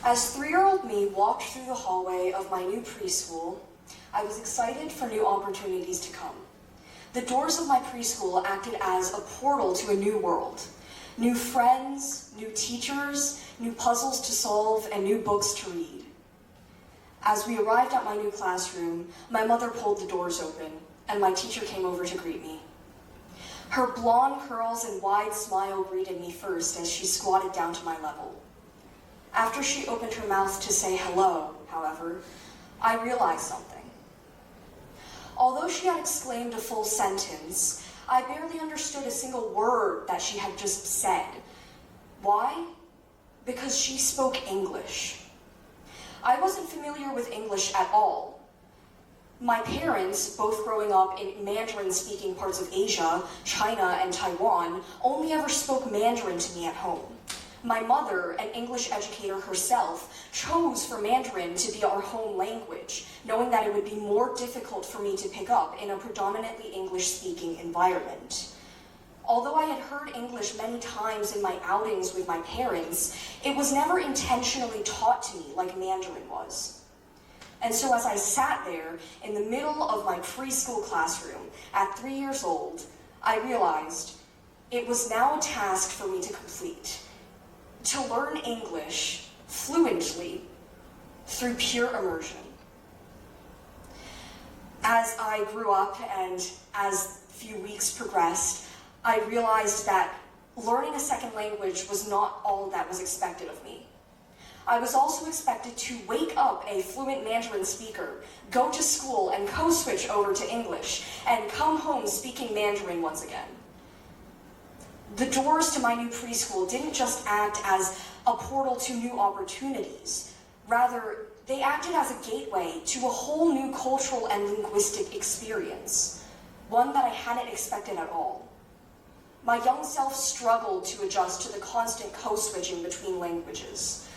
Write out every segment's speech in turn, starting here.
As 3-year-old me walked through the hallway of my new preschool, I was excited for new opportunities to come. The doors of my preschool acted as a portal to a new world. New friends, new teachers, new puzzles to solve, and new books to read. As we arrived at my new classroom, my mother pulled the doors open, and my teacher came over to greet me. Her blonde curls and wide smile greeted me first as she squatted down to my level. After she opened her mouth to say hello, however, I realized something. Although she had exclaimed a full sentence, I barely understood a single word that she had just said. Why? Because she spoke English. I wasn't familiar with English at all. My parents, both growing up in Mandarin-speaking parts of Asia, China, and Taiwan, only ever spoke Mandarin to me at home. My mother, an English educator herself, chose for Mandarin to be our home language, knowing that it would be more difficult for me to pick up in a predominantly English-speaking environment. Although I had heard English many times in my outings with my parents, it was never intentionally taught to me like Mandarin was. And so as I sat there in the middle of my preschool classroom at 3 years old, I realized it was now a task for me to complete. To learn English fluently through pure immersion. As I grew up and as few weeks progressed, I realized that learning a second language was not all that was expected of me. I was also expected to wake up a fluent Mandarin speaker, go to school and code-switch over to English, and come home speaking Mandarin once again. The doors to my new preschool didn't just act as a portal to new opportunities. Rather, they acted as a gateway to a whole new cultural and linguistic experience, one that I hadn't expected at all. My young self struggled to adjust to the constant code-switching between languages.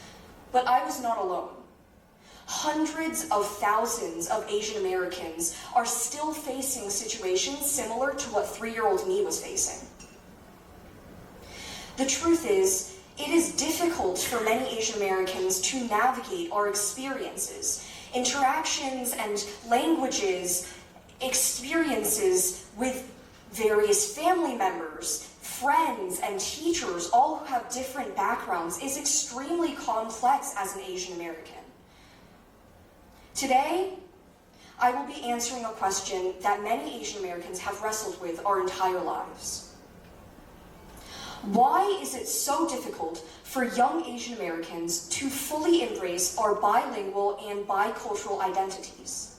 But I was not alone. Hundreds of thousands of Asian Americans are still facing situations similar to what 3-year-old me was facing. The truth is, it is difficult for many Asian Americans to navigate our experiences, interactions and languages, experiences with various family members, friends, and teachers, all who have different backgrounds, is extremely complex as an Asian American. Today, I will be answering a question that many Asian Americans have wrestled with our entire lives. Why is it so difficult for young Asian Americans to fully embrace our bilingual and bicultural identities?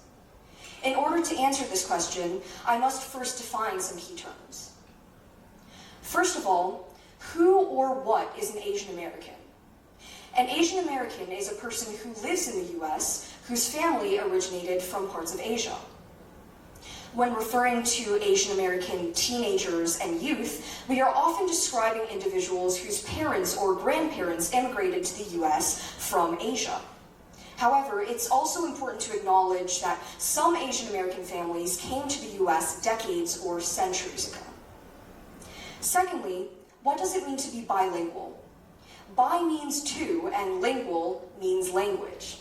In order to answer this question, I must first define some key terms. First of all, who or what is an Asian American? An Asian American is a person who lives in the US whose family originated from parts of Asia. When referring to Asian American teenagers and youth, we are often describing individuals whose parents or grandparents immigrated to the US from Asia. However, it's also important to acknowledge that some Asian American families came to the US decades or centuries ago. Secondly, what does it mean to be bilingual? Bi means two, and lingual means language.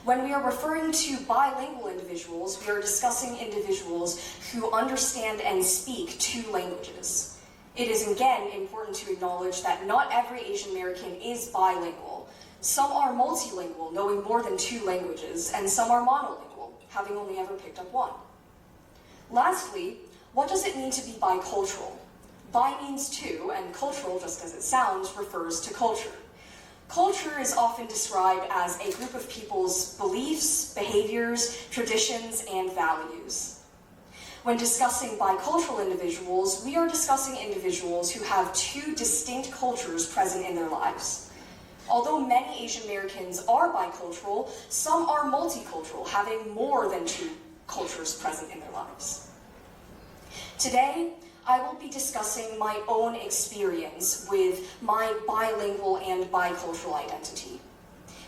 When we are referring to bilingual individuals, we are discussing individuals who understand and speak two languages. It is again important to acknowledge that not every Asian American is bilingual. Some are multilingual, knowing more than two languages, and some are monolingual, having only ever picked up one. Lastly, what does it mean to be bicultural? Bi means two, and cultural, just as it sounds, refers to culture. Culture is often described as a group of people's beliefs, behaviors, traditions, and values. When discussing bicultural individuals, we are discussing individuals who have two distinct cultures present in their lives. Although many Asian Americans are bicultural, some are multicultural, having more than two cultures present in their lives. Today, I will be discussing my own experience with my bilingual and bicultural identity.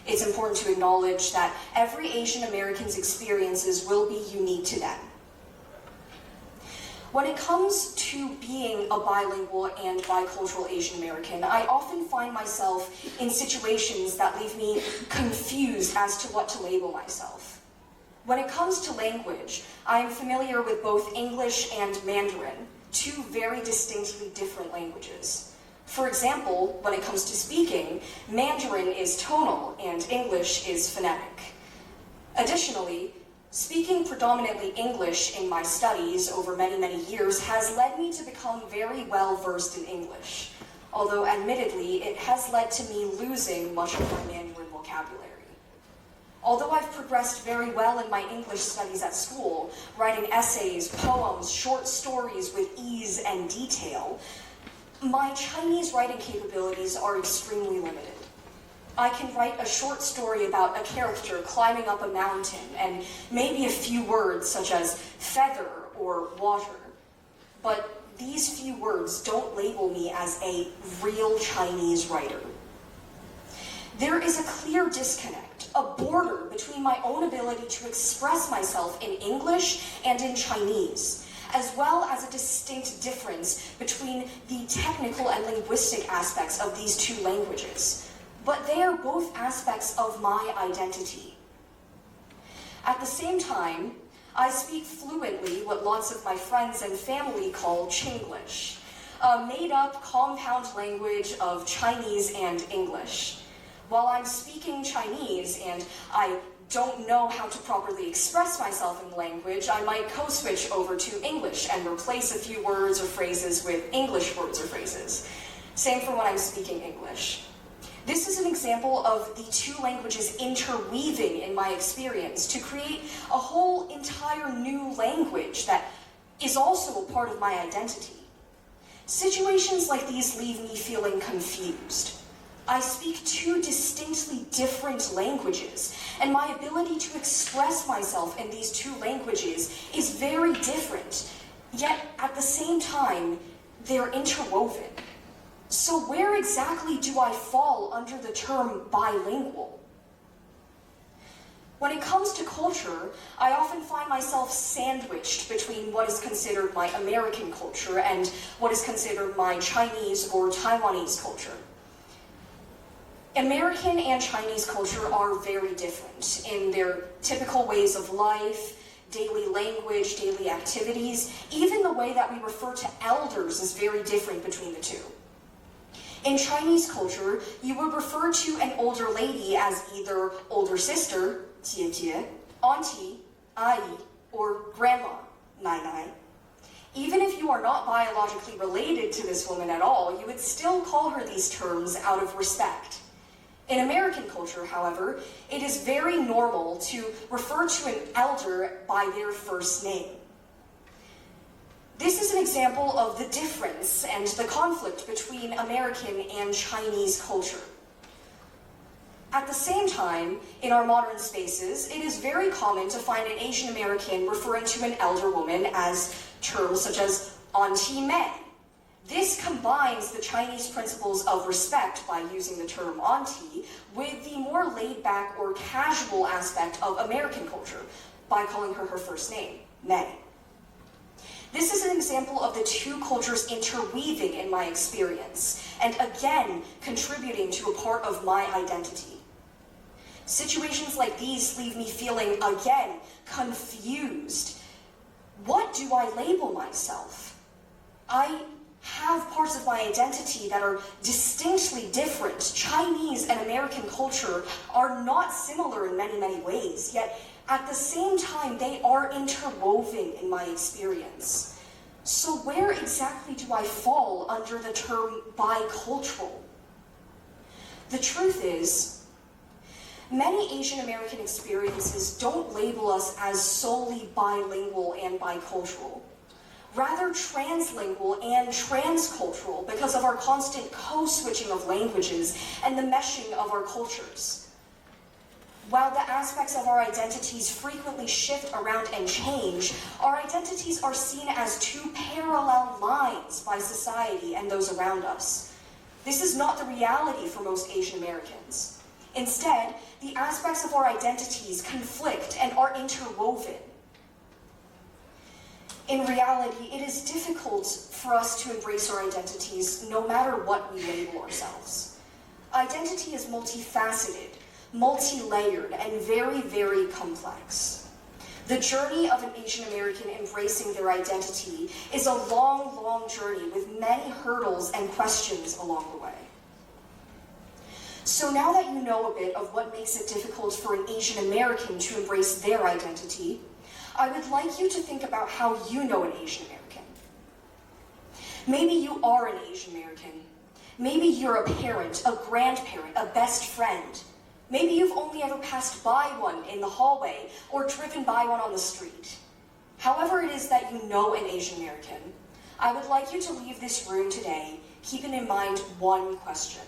It's important to acknowledge that every Asian American's experiences will be unique to them. When it comes to being a bilingual and bicultural Asian American, I often find myself in situations that leave me confused as to what to label myself. When it comes to language, I am familiar with both English and Mandarin, two very distinctly different languages. For example, when it comes to speaking, Mandarin is tonal and English is phonetic. Additionally, speaking predominantly English in my studies over many, many years has led me to become very well versed in English, although admittedly it has led to me losing much of my Mandarin vocabulary. Although I've progressed very well in my English studies at school, writing essays, poems, short stories with ease and detail, my Chinese writing capabilities are extremely limited. I can write a short story about a character climbing up a mountain and maybe a few words such as feather or water. But these few words don't label me as a real Chinese writer. There is a clear disconnect, a border between my own ability to express myself in English and in Chinese, as well as a distinct difference between the technical and linguistic aspects of these two languages. But they are both aspects of my identity. At the same time, I speak fluently what lots of my friends and family call Chinglish, a made-up compound language of Chinese and English. While I'm speaking Chinese and I don't know how to properly express myself in the language, I might code-switch over to English and replace a few words or phrases with English words or phrases. Same for when I'm speaking English. This is an example of the two languages interweaving in my experience to create a whole entire new language that is also a part of my identity. Situations like these leave me feeling confused. I speak two distinctly different languages, and my ability to express myself in these two languages is very different, yet at the same time, they're interwoven. So where exactly do I fall under the term bilingual? When it comes to culture, I often find myself sandwiched between what is considered my American culture and what is considered my Chinese or Taiwanese culture. American and Chinese culture are very different in their typical ways of life, daily language, daily activities. Even the way that we refer to elders is very different between the two. In Chinese culture, you would refer to an older lady as either older sister, 姐姐, auntie, 阿姨, or grandma, 奶奶. Even if you are not biologically related to this woman at all, you would still call her these terms out of respect. In American culture, however, it is very normal to refer to an elder by their first name. This is an example of the difference and the conflict between American and Chinese culture. At the same time, in our modern spaces, it is very common to find an Asian American referring to an elder woman as terms such as Auntie May. This combines the Chinese principles of respect by using the term auntie with the more laid-back or casual aspect of American culture by calling her first name, May. This is an example of the two cultures interweaving in my experience, and again, contributing to a part of my identity. Situations like these leave me feeling, again, confused. What do I label myself? I have parts of my identity that are distinctly different. Chinese and American culture are not similar in many, many ways, yet at the same time, they are interwoven in my experience. So where exactly do I fall under the term bicultural? The truth is, many Asian American experiences don't label us as solely bilingual and bicultural, rather translingual and transcultural because of our constant code-switching of languages and the meshing of our cultures. While the aspects of our identities frequently shift around and change, our identities are seen as two parallel lines by society and those around us. This is not the reality for most Asian Americans. Instead, the aspects of our identities conflict and are interwoven. In reality, it is difficult for us to embrace our identities no matter what we label ourselves. Identity is multifaceted, multi-layered, and very, very complex. The journey of an Asian American embracing their identity is a long, long journey with many hurdles and questions along the way. So now that you know a bit of what makes it difficult for an Asian American to embrace their identity, I would like you to think about how you know an Asian American. Maybe you are an Asian American. Maybe you're a parent, a grandparent, a best friend. Maybe you've only ever passed by one in the hallway or driven by one on the street. However it is that you know an Asian American, I would like you to leave this room today keeping in mind one question.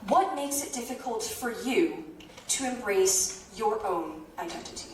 What makes it difficult for you to embrace your own identity?